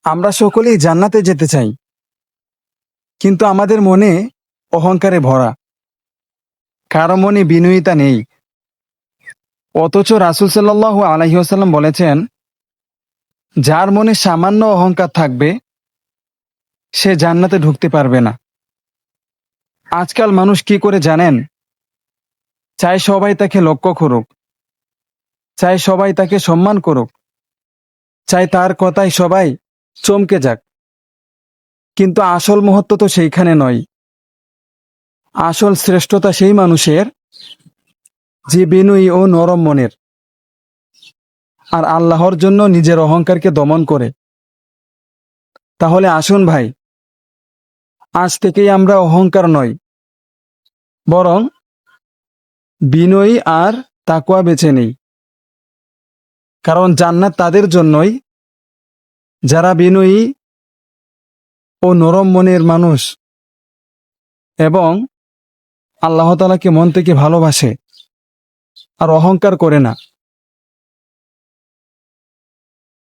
আমরা সকলেই জান্নাতে যেতে চাই, কিন্তু আমাদের মনে অহংকারে ভরা। কারো মনে বিনয়িতা নেই। অথচ রাসূল সাল্লাল্লাহু আলাইহি ওয়াসাল্লাম বলেছেন, যার মনে সামান্য অহংকার থাকবে সে জান্নাতে ঢুকতে পারবে না। আজকাল মানুষ কি করে জানেন? চায় সবাই তাকে লক্ষ্য করুক, চায় সবাই তাকে সম্মান করুক, চায় তার কথায় সবাই চমকে যাক। কিন্তু আসল মহত্ব তো সেইখানে নয়। আসল শ্রেষ্ঠতা সেই মানুষের যে বিনয়ী ও নরম মনের, আর আল্লাহর জন্য নিজের অহংকারকে দমন করে। তাহলে আসুন ভাই, আজ থেকেই আমরা অহংকার নয়, বরং বিনয়ী আর তাকওয়া বেছে নেই। কারণ জান্নাত তাদের জন্যই যারা বিনয়ী ও নরম মনের মানুষ এবং আল্লাহ তাআলাকে মন থেকে ভালোবাসে আর অহংকার করে না।